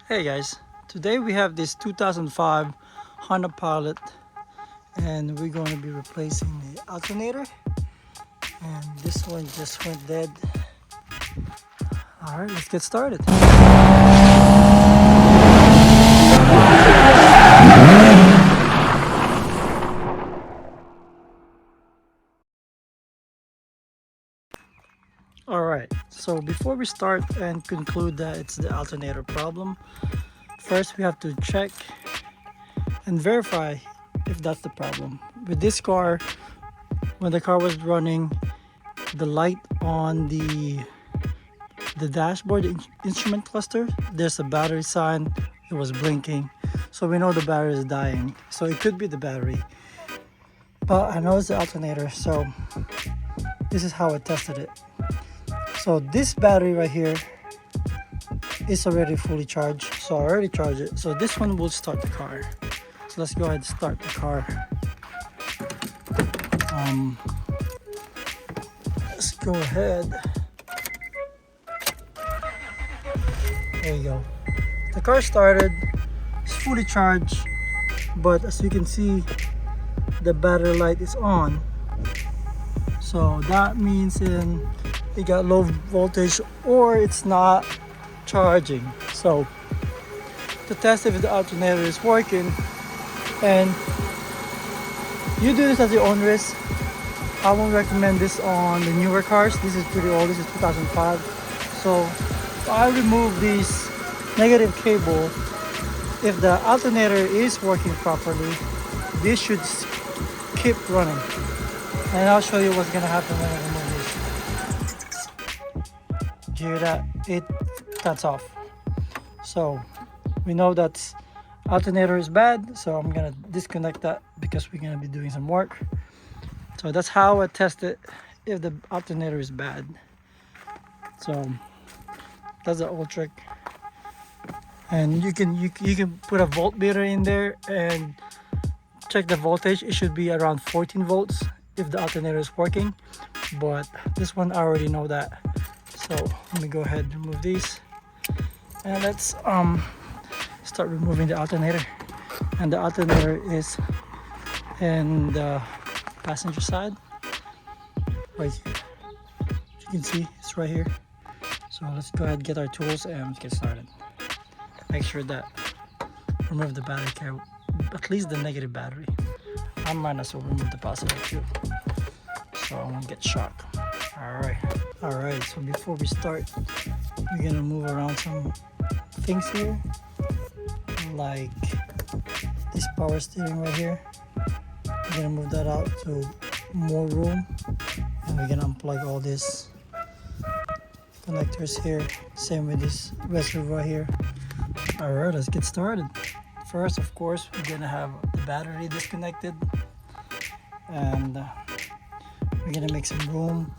Hey guys, today we have this 2005 Honda Pilot and we're going to be replacing the alternator, and this one just went dead. Alright, let's get started. Alright, so before we start and conclude that it's the alternator problem, first we have to check and verify if that's the problem. With this car, when the car was running, the light on the dashboard, the instrument cluster, there's a battery sign. It was blinking, so we know the battery is dying. So it could be the battery, but I know it's the alternator, so this is how I tested it. So this battery right here is already fully charged, so I already charged it. So this one will start the car. So let's go ahead and start the car. Let's go ahead. There you go. The car started. It's fully charged, but as you can see, the battery light is on. So that means it got low voltage or it's not charging. So to test if the alternator is working, and you do this at your own risk. I won't recommend this on the newer cars. This is pretty old. This is 2005. So if I remove this negative cable, if the alternator is working properly, this should keep running. And I'll show you what's gonna happen when I remove this. Do you hear that? It cuts off. So we know that alternator is bad, so I'm gonna disconnect that because we're gonna be doing some work. So that's how I test it if the alternator is bad. So that's the old trick. And you can put a voltmeter in there and check the voltage. It should be around 14 volts if the alternator is working, but this one I already know that. So let me go ahead and remove these, and let's start removing the alternator. And the alternator is in the passenger side right here. You can see it's right here. So let's go ahead and get our tools and let's get started. Make sure that remove the battery cable, at least the negative battery. I might as well remove the positive too, so I won't get shocked. Alright, so before we start, we're gonna move around some things here, like this power steering right here. We're gonna move that out to more room, and we're gonna unplug all these connectors here. Same with this reservoir here. Alright, let's get started. First, of course, we're gonna have the battery disconnected, and we're gonna make some room.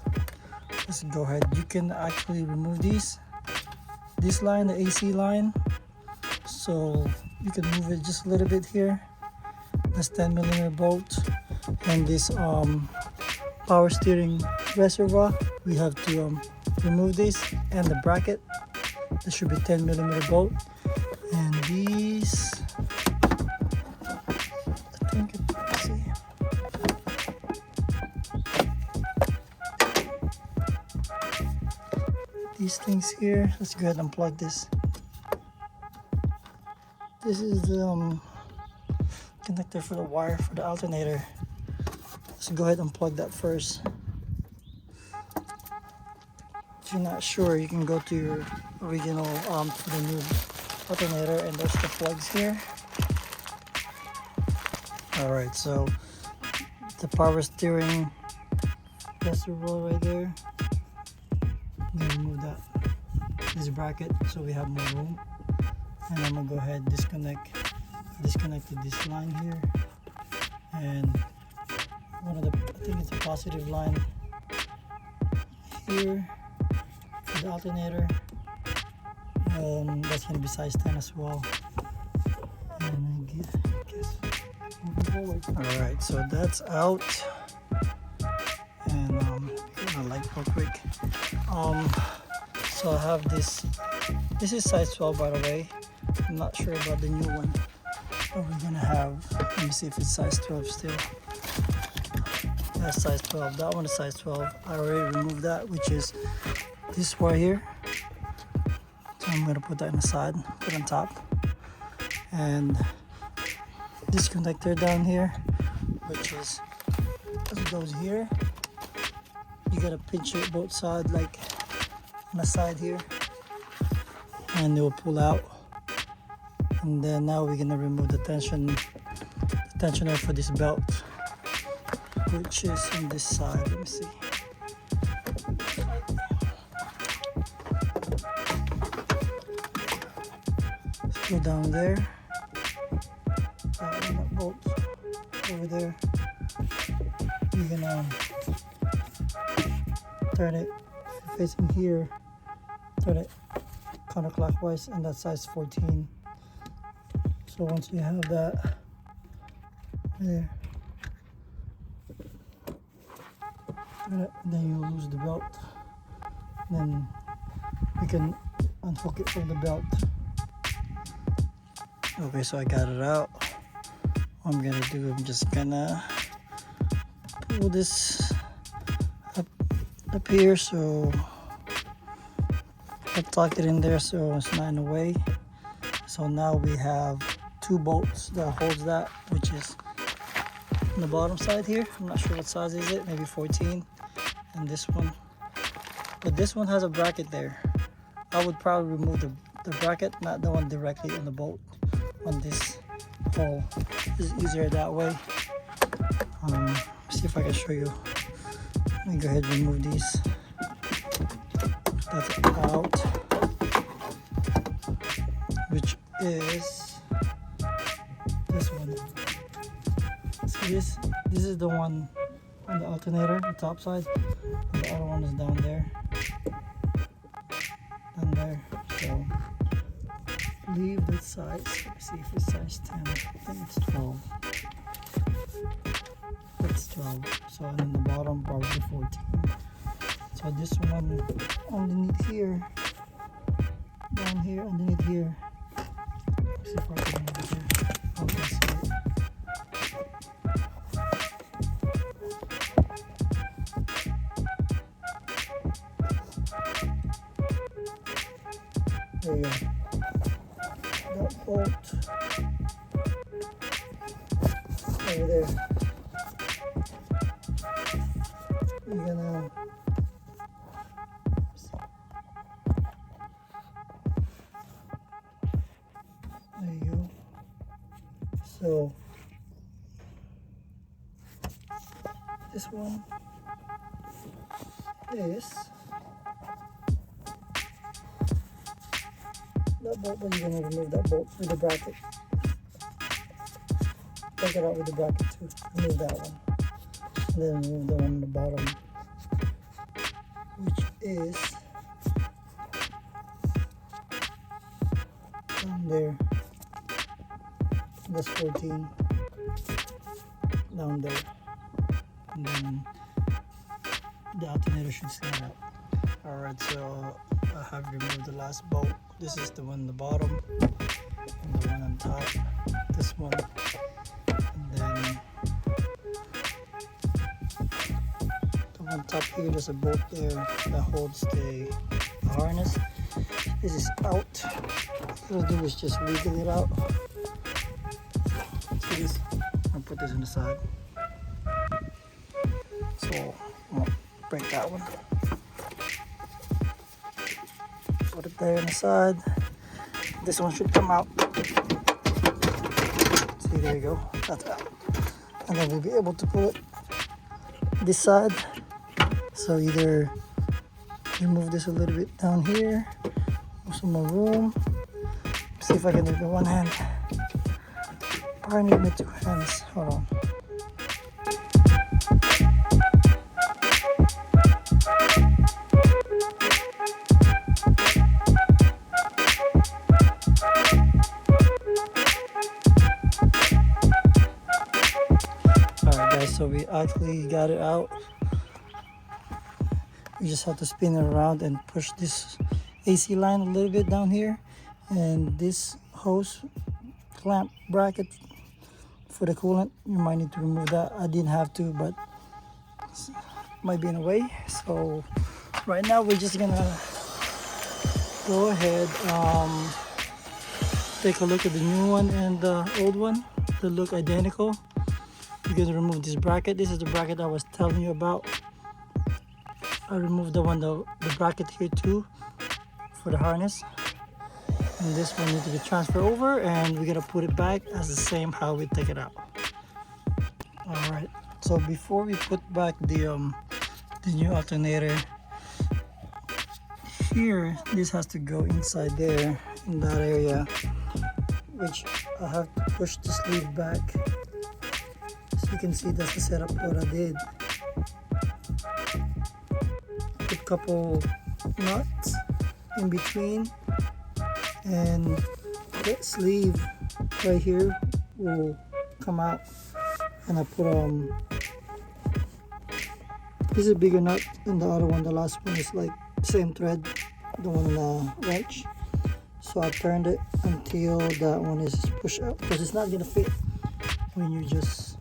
Let's go ahead. You can actually remove this line, the AC line, so you can move it just a little bit here. That's 10mm bolt, and this power steering reservoir, we have to remove this, and the bracket, this should be 10mm bolt, and these, I think let's see. These things here, let's go ahead and plug this. This is the connector for the wire for the alternator. Let's go ahead and plug that first. If you're not sure, you can go to your original for the new alternator, and there's the plugs here. Alright, so the power steering reservoir right there. I'm gonna remove this bracket so we have more room, and I'm gonna go ahead and disconnected this line here, and I think it's a positive line here for the alternator. That's gonna be size 10 as well. And I guess moving forward. Alright, so that's out. And get my light real quick. So I have this is size 12, by the way. I'm not sure about the new one. What we're gonna have. Let me see if it's size 12 still. That's size 12. That one is size 12. I already removed that, which is this right here. So I'm gonna put that on the side, put on top. And this connector down here, which is it goes here. You gotta pinch it both sides, like on the side here, and it will pull out. And then now we're gonna remove the tensioner for this belt, which is on this side. Let me see. Let's go down there. That bolt over there. You're gonna turn it facing here. Turn it counterclockwise, and that's size 14. So once you have that there, then you lose the belt. Then you can unhook it from the belt. Okay, so I got it out. What I'm gonna do, I'm just gonna pull this up here, so I tuck it in there so it's not in the way. So now we have 2 bolts that holds that, which is on the bottom side here. I'm not sure what size is it, maybe 14. And this one, but this one has a bracket there. I would probably remove the bracket, not the one directly on the bolt on this hole. It's easier that way. See if I can show you. Let me go ahead and remove these. That's out, which is this one. See this is the one on the alternator, the top side, and the other one is down there. So leave the size. Let me see if it's size 10. I think it's 12. It's 12. So and then the bottom probably 14. So this one underneath here, down here, underneath here. Let's see if I can move it here. Okay, so there you go. That bolt over there. You're gonna there you go. So this one is that bolt, but you're gonna remove that bolt with the bracket. Take it out with the bracket too. Remove that one. And then remove the one on the bottom, which is down there. That's 14 down there. And then the alternator should slide out. Alright, so I have removed the last bolt. This is the one on the bottom and the one on top. This one. And then the one on top here, there's a bolt there that holds the harness. This is out. What I'll do is just wiggle it out. See this? I'll put this on the side. So I'll break that one. Put it there on the side. This one should come out. See, there you go. That's out. And then we'll be able to pull it this side. So either you move this a little bit down here, move some more room. See if I can do it with one hand. Probably need my 2 hands. Hold on. Alright guys, so we actually got it out. We just have to spin it around and push this AC line a little bit down here, and this hose clamp bracket for the coolant, you might need to remove that. I didn't have to, but might be in the way. So right now we're just gonna go ahead, take a look at the new one and the old one. They look identical. You're gonna remove this bracket. This is the bracket I was telling you about. I removed the bracket here too for the harness, and this one needs to be transferred over, and we're gonna put it back as the same how we take it out. All right, so before we put back the new alternator here, this has to go inside there in that area, which I have to push the sleeve back. So you can see that's the setup what I did. Put a couple nuts in between, and that sleeve right here will come out. And I put this is a bigger nut than the other one. The last one is like same thread, the one in the wrench. So I turned it until that one is pushed out, because it's not gonna fit when you just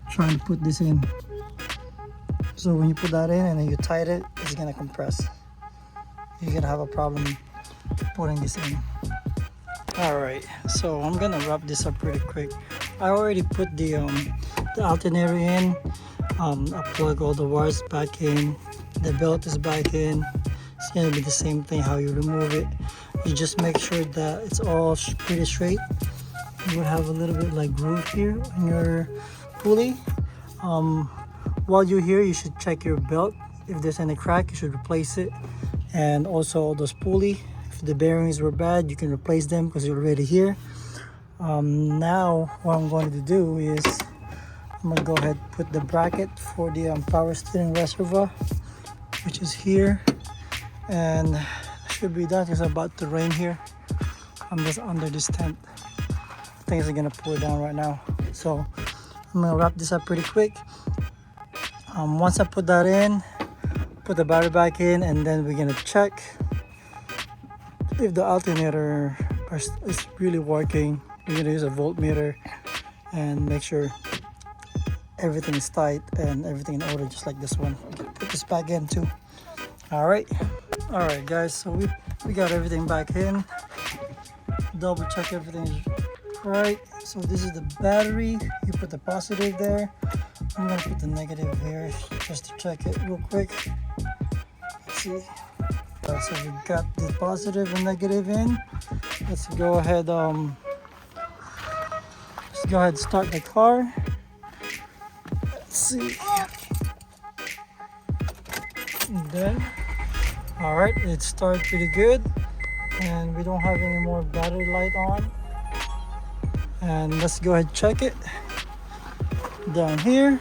try to put this in. So when you put that in and then you tighten it, it's gonna compress. You're gonna have a problem putting this in. All right, so I'm gonna wrap this up pretty quick. I already put the alternator in. I plug all the wires back in. The belt is back in. It's gonna be the same thing how you remove it. You just make sure that it's all pretty straight. You will have a little bit like groove here on your pulley. While you're here, you should check your belt. If there's any crack, you should replace it. And also those pulley, if the bearings were bad, you can replace them because you're already here. Now what I'm going to do is I'm going to go ahead and put the bracket for the power steering reservoir, which is here, and should be done because it's about to rain here. I'm just under this tent. Things are going to pour down right now, so I'm going to wrap this up pretty quick. Once I put that in, put the battery back in, and then we're going to check if the alternator is really working. We're going to use a voltmeter and make sure everything is tight and everything in order, just like this one. Put this back in too. All right guys, so we got everything back in. Double check everything is right. So this is the battery. You put the positive there. I'm gonna put the negative here just to check it real quick. Let's see. All right, so we got the positive and negative in. Let's go ahead start the car. Let's see. And then, all right, it started pretty good, and we don't have any more battery light on. And let's go ahead and check it down here.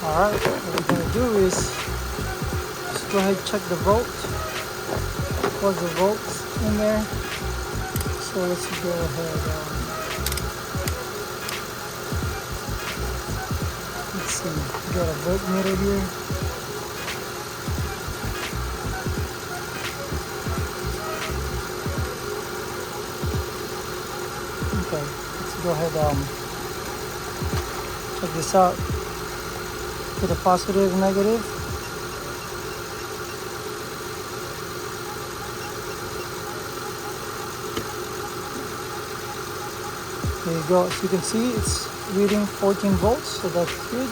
All right, what we're gonna do is just go ahead and check the volt. Plug the volts in there. So let's go ahead. Let's see, we got a voltmeter here. Okay, let's go ahead, check this out. Put a positive and negative. There you go. As you can see, it's reading 14 volts, so that's good.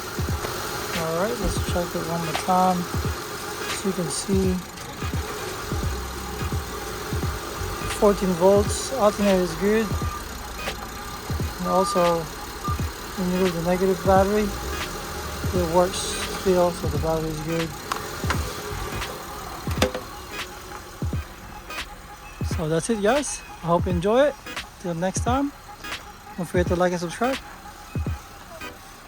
All right, let's check it one more time. As you can see, 14 volts. Alternator is good. And also, when you use the negative battery, it works still, so the battery is good. So that's it, guys. I hope you enjoy it. Till next time, don't forget to like and subscribe.